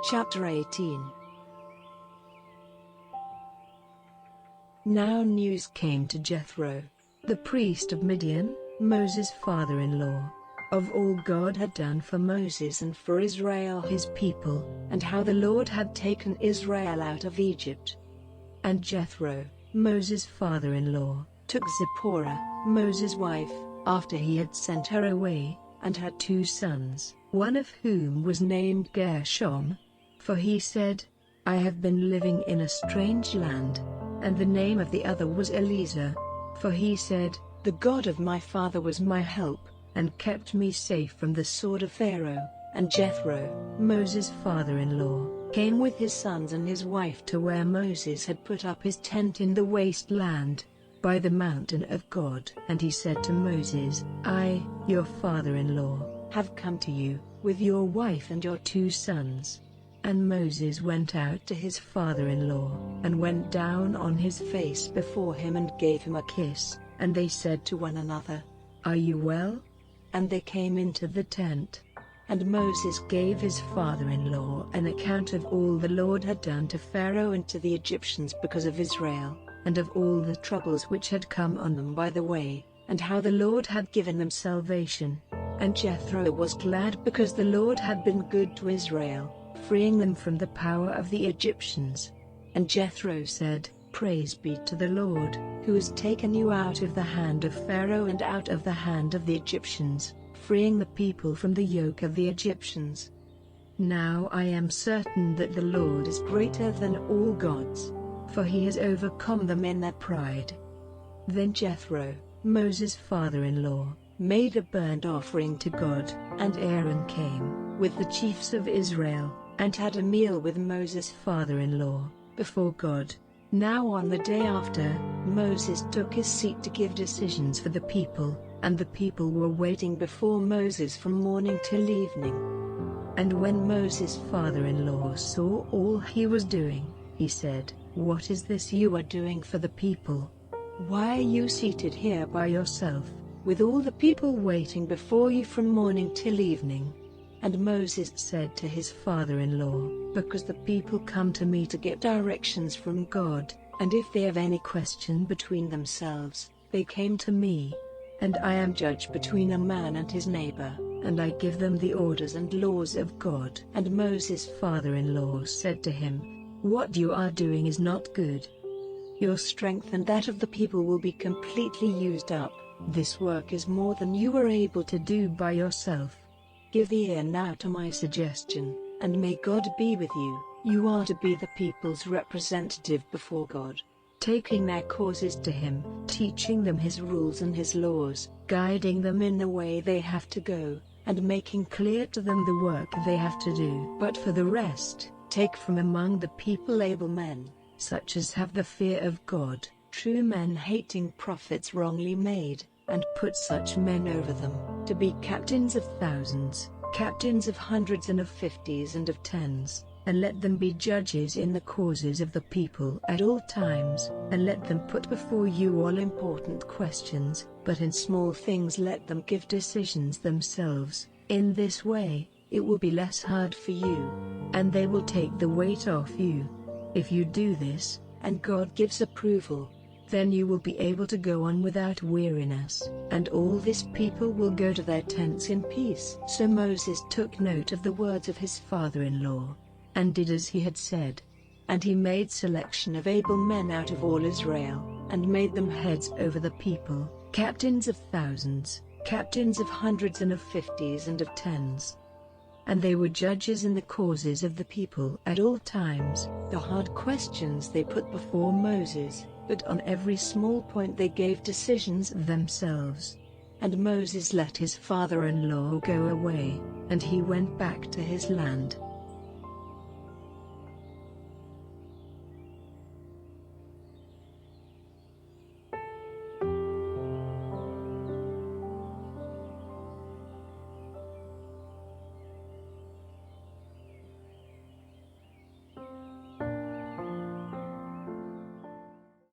Chapter 18. Now news came to Jethro, the priest of Midian, Moses' father-in-law, of all God had done for Moses and for Israel his people, and how the Lord had taken Israel out of Egypt. And Jethro, Moses' father-in-law, took Zipporah, Moses' wife, after he had sent her away, and had 2 sons, one of whom was named Gershom. For he said, I have been living in a strange land. And the name of the other was Eliezer. For he said, the God of my father was my help, and kept me safe from the sword of Pharaoh. And Jethro, Moses' father-in-law, came with his sons and his wife to where Moses had put up his tent in the wasteland, by the mountain of God. And he said to Moses, I, your father-in-law, have come to you, with your wife and your 2 sons. And Moses went out to his father-in-law, and went down on his face before him and gave him a kiss. And they said to one another, Are you well? And they came into the tent. And Moses gave his father-in-law an account of all the Lord had done to Pharaoh and to the Egyptians because of Israel, and of all the troubles which had come on them by the way, and how the Lord had given them salvation. And Jethro was glad because the Lord had been good to Israel, freeing them from the power of the Egyptians. And Jethro said, Praise be to the Lord, who has taken you out of the hand of Pharaoh and out of the hand of the Egyptians, freeing the people from the yoke of the Egyptians. Now I am certain that the Lord is greater than all gods, for he has overcome them in their pride. Then Jethro, Moses' father-in-law, made a burnt offering to God, and Aaron came, with the chiefs of Israel, and had a meal with Moses' father-in-law, before God. Now on the day after, Moses took his seat to give decisions for the people, and the people were waiting before Moses from morning till evening. And when Moses' father-in-law saw all he was doing, he said, What is this you are doing for the people? Why are you seated here by yourself, with all the people waiting before you from morning till evening? And Moses said to his father-in-law, Because the people come to me to get directions from God, and if they have any question between themselves, they came to me. And I am judge between a man and his neighbor, and I give them the orders and laws of God. And Moses' father-in-law said to him, What you are doing is not good. Your strength and that of the people will be completely used up. This work is more than you were able to do by yourself. Give ear now to my suggestion, and may God be with you. You are to be the people's representative before God, taking their causes to him, teaching them his rules and his laws, guiding them in the way they have to go, and making clear to them the work they have to do. But for the rest, take from among the people able men, such as have the fear of God, true men hating prophets wrongly made, and put such men over them, to be captains of thousands, captains of hundreds and of 50s and of 10s, and let them be judges in the causes of the people at all times, and let them put before you all important questions, but in small things let them give decisions themselves. In this way, it will be less hard for you, and they will take the weight off you. If you do this, and God gives approval, then you will be able to go on without weariness, and all this people will go to their tents in peace. So Moses took note of the words of his father-in-law, and did as he had said. And he made selection of able men out of all Israel, and made them heads over the people, captains of thousands, captains of hundreds and of 50s and of 10s. And they were judges in the causes of the people at all times. The hard questions they put before Moses, but on every small point they gave decisions themselves. And Moses let his father-in-law go away, and he went back to his land.